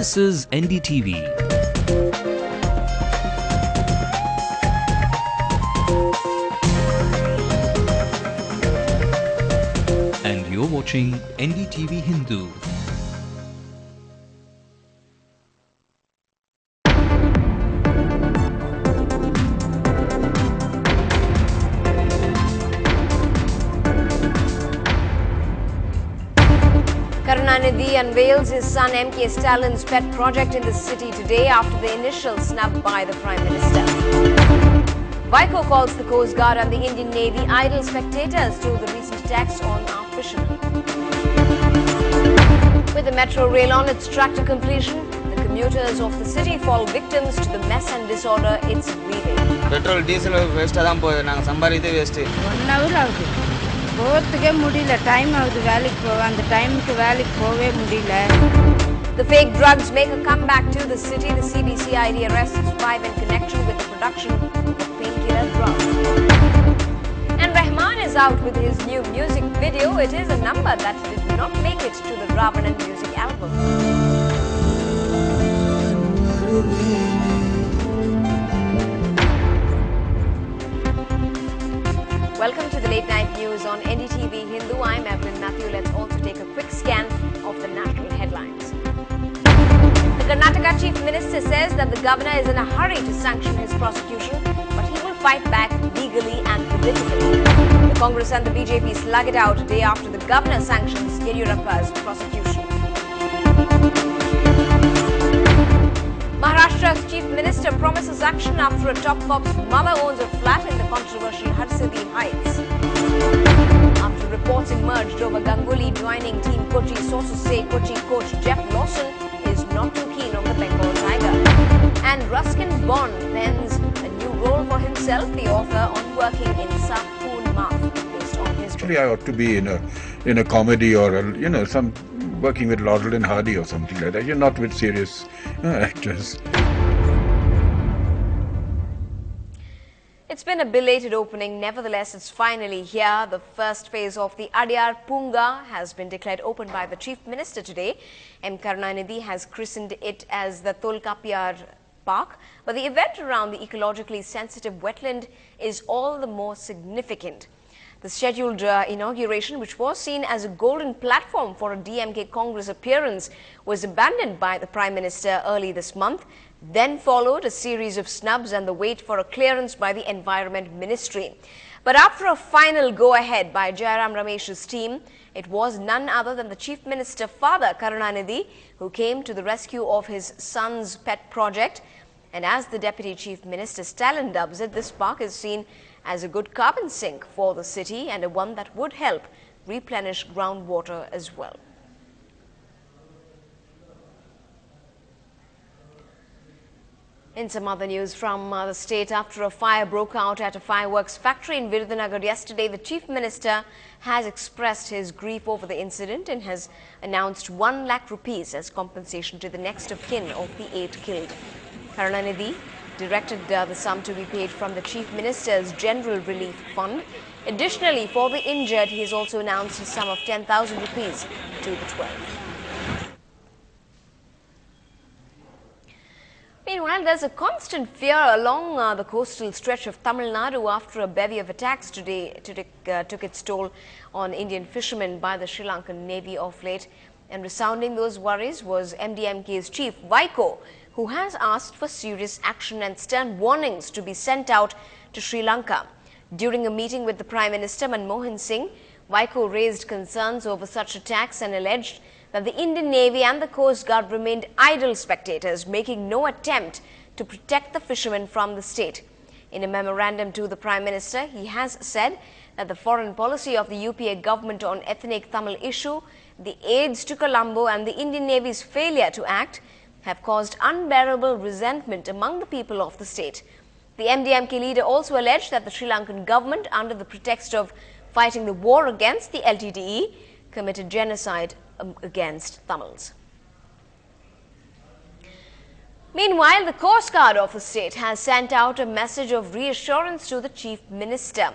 This is NDTV. And you're watching NDTV Hindu. Karunanidhi unveils his son M.K. Stalin's pet project in the city today after the initial snub by the Prime Minister. Vaiko calls the Coast Guard and the Indian Navy idle spectators to the recent attacks on our fishermen. With the metro rail on its track to completion, the commuters of the city fall victims to the mess and disorder it's leaving. Petrol, diesel, waste adam poyudhu. Naanga sambarithe waste. 1 hour ஆகுது. போறதுக்கே முடியல. Time ஆகுது வேலைக்கு போக. அந்த டைமுக்கு வேலைக்கு போவே முடியல. The fake drugs make a comeback to the city. The CBCID arrests 5 in connection with the production of painkiller drugs. And Rahman is out with his new music video. It is a number that did not make it to the Ravanan music album. Welcome to the late night news on NDTV Hindu. I'm Evelyn Matthew. Let's also take a quick scan of the national headlines. The Karnataka Chief Minister says that the governor is in a hurry to sanction his prosecution, but he will fight back legally and politically. The Congress and the BJP slug it out a day after the governor sanctions Yediyurappa's prosecution. Maharashtra's Chief Minister promises action after a top cop's mother owns a flat in the controversial Hadsidi Heights. After reports emerged over Ganguly joining Team Kochi, sources say Kochi coach Jeff Lawson is not too keen on the Bengal Tiger. And Ruskin Bond pens a new role for himself, the author, on working in Sapoon Math, based on his Actually, I ought to be in a comedy or some working with Laurel and Hardy or something like that. You're not with serious actors. It's been a belated opening. Nevertheless, it's finally here. The first phase of the Adyar Punga has been declared open by the Chief Minister today. M. Karunanidhi has christened it as the Tolkapiyar Park. But the event around the ecologically sensitive wetland is all the more significant. The scheduled inauguration, which was seen as a golden platform for a DMK Congress appearance, was abandoned by the Prime Minister early this month. Then followed a series of snubs and the wait for a clearance by the Environment Ministry. But after a final go-ahead by Jairam Ramesh's team, it was none other than the Chief Minister, Father Karunanidhi, who came to the rescue of his son's pet project. And as the Deputy Chief Minister, Stalin, dubs it, this park is seen as a good carbon sink for the city and a one that would help replenish groundwater as well. In some other news from the state, after a fire broke out at a fireworks factory in Virudhunagar yesterday, the Chief Minister has expressed his grief over the incident and has announced 1 lakh rupees as compensation to the next of kin of the 8 killed. Karunanidhi directed the sum to be paid from the Chief Minister's General Relief Fund. Additionally, for the injured, he has also announced a sum of 10,000 rupees to the 12. Meanwhile, there's a constant fear along the coastal stretch of Tamil Nadu after a bevy of attacks today took its toll on Indian fishermen by the Sri Lankan Navy of late. And resounding those worries was MDMK's chief, Vaiko, who has asked for serious action and stern warnings to be sent out to Sri Lanka. During a meeting with the Prime Minister, Manmohan Singh, Vaiko raised concerns over such attacks and alleged that the Indian Navy and the Coast Guard remained idle spectators, making no attempt to protect the fishermen from the state. In a memorandum to the Prime Minister, he has said that the foreign policy of the UPA government on ethnic Tamil issue, the aids to Colombo and the Indian Navy's failure to act have caused unbearable resentment among the people of the state. The MDMK leader also alleged that the Sri Lankan government, under the pretext of fighting the war against the LTTE, committed genocide against Tamils. Meanwhile, the Coast Guard of the state has sent out a message of reassurance to the Chief Minister.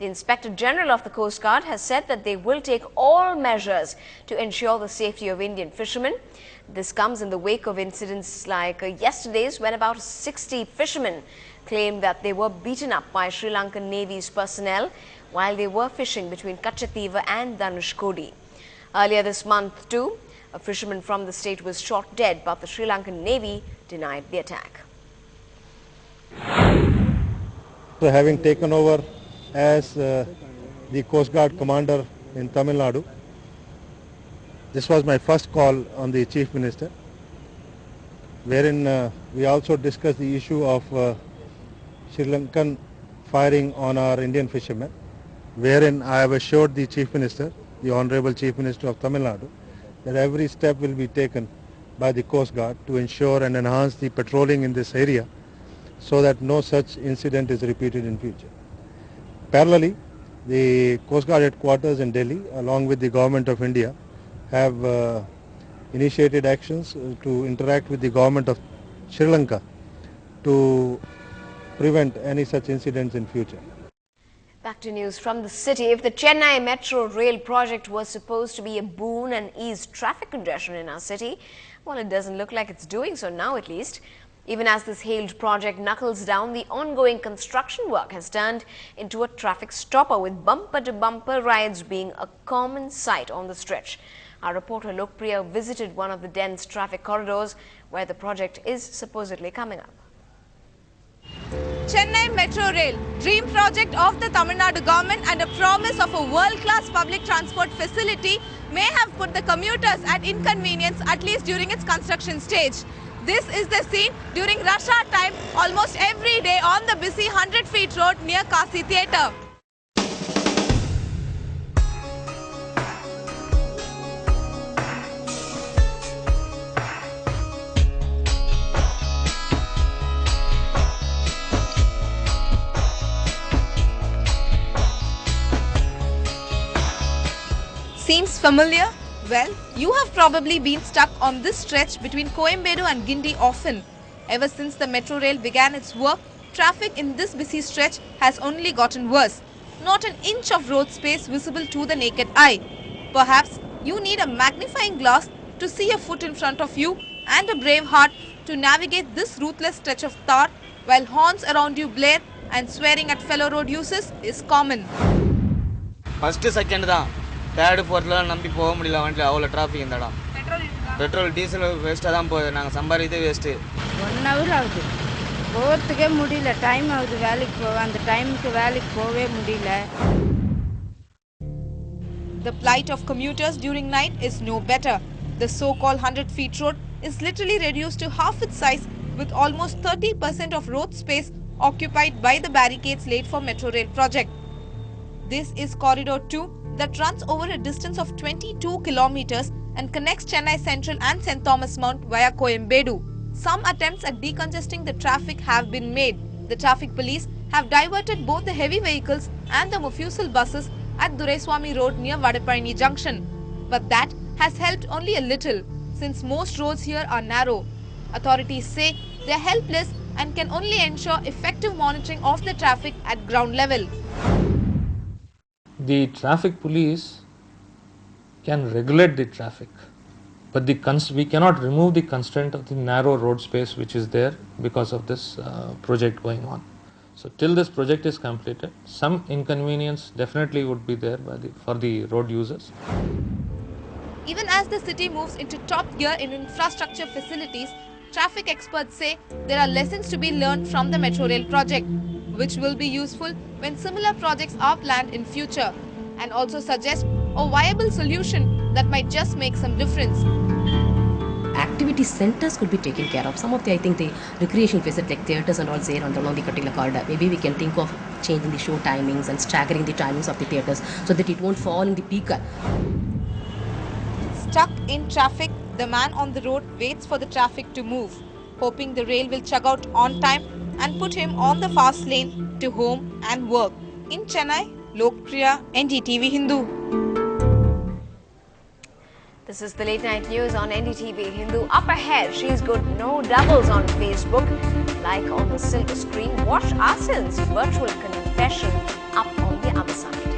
The Inspector General of the Coast Guard has said that they will take all measures to ensure the safety of Indian fishermen. This comes in the wake of incidents like yesterday's, when about 60 fishermen claimed that they were beaten up by Sri Lankan Navy's personnel while they were fishing between Katchativa and Dhanushkodi. Earlier this month too, a fisherman from the state was shot dead, but the Sri Lankan Navy denied the attack. So having taken over as the Coast Guard Commander in Tamil Nadu, this was my first call on the Chief Minister, wherein we also discussed the issue of Sri Lankan firing on our Indian fishermen, wherein I have assured the Chief Minister, the Honorable Chief Minister of Tamil Nadu, that every step will be taken by the Coast Guard to ensure and enhance the patrolling in this area so that no such incident is repeated in future. Parallelly, the Coast Guard headquarters in Delhi, along with the Government of India, have initiated actions to interact with the Government of Sri Lanka to prevent any such incidents in future. Back to news from the city. If the Chennai Metro Rail project was supposed to be a boon and ease traffic congestion in our city, well, it doesn't look like it's doing so now, at least. Even as this hailed project knuckles down, the ongoing construction work has turned into a traffic stopper, with bumper-to-bumper rides being a common sight on the stretch. Our reporter Lokpriya visited one of the dense traffic corridors where the project is supposedly coming up. Chennai Metro Rail, dream project of the Tamil Nadu government and a promise of a world-class public transport facility, may have put the commuters at inconvenience, at least during its construction stage. This is the scene during rush hour time almost every day on the busy 100 feet road near Kasi Theatre. Seems familiar? Well, you have probably been stuck on this stretch between Coimbatore and Guindy often. Ever since the metro rail began its work, traffic in this busy stretch has only gotten worse. Not an inch of road space visible to the naked eye. Perhaps you need a magnifying glass to see a foot in front of you and a brave heart to navigate this ruthless stretch of tar, while horns around you blare and swearing at fellow road users is common. First second da third fourth la nambi poga mudiyala vandla avula traffic indada petrol diesel waste da pogudu naanga sambarithe waste 1 hour ஆகுது போறதுக்கே முடியல time ஆகுது வேலைக்கு போக அந்த டைம்க்கு வேலைக்கு போவே முடியல. The plight of commuters during night is no better. The so-called 100 feet road is literally reduced to half its size, with almost 30% of road space occupied by the barricades laid for metro rail project. This is corridor 2 that runs over a distance of 22 kilometers and connects Chennai Central and St. Thomas Mount via Coimbatore. Some attempts at decongesting the traffic have been made. The traffic police have diverted both the heavy vehicles and the Mufusal buses at Duraiswamy Road near Vadapalani Junction. But that has helped only a little, since most roads here are narrow. Authorities say they are helpless and can only ensure effective monitoring of the traffic at ground level. The traffic police can regulate the traffic, but we cannot remove the constraint of the narrow road space which is there because of this project going on. So till this project is completed, some inconvenience definitely would be there for the road users. Even as the city moves into top gear in infrastructure facilities, traffic experts say there are lessons to be learned from the metro rail project, which will be useful when similar projects are planned in future, and also suggest a viable solution that might just make some difference. Activity centers could be taken care of. Some of the, I think, the recreation facilities like theatres and all there on the particular corridor. Maybe we can think of changing the show timings and staggering the timings of the theatres so that it won't fall in the peak. Stuck in traffic, the man on the road waits for the traffic to move, hoping the rail will chug out on time and put him on the fast lane to home and work. In Chennai, Lokpriya, NDTV Hindu. This is the late night news on NDTV Hindu. Up ahead, she's good, no doubles on Facebook. Like on the silver screen, watch Asin's virtual confession up on വാർത്താവിനിമയ അവസാനിക്കുന്നു.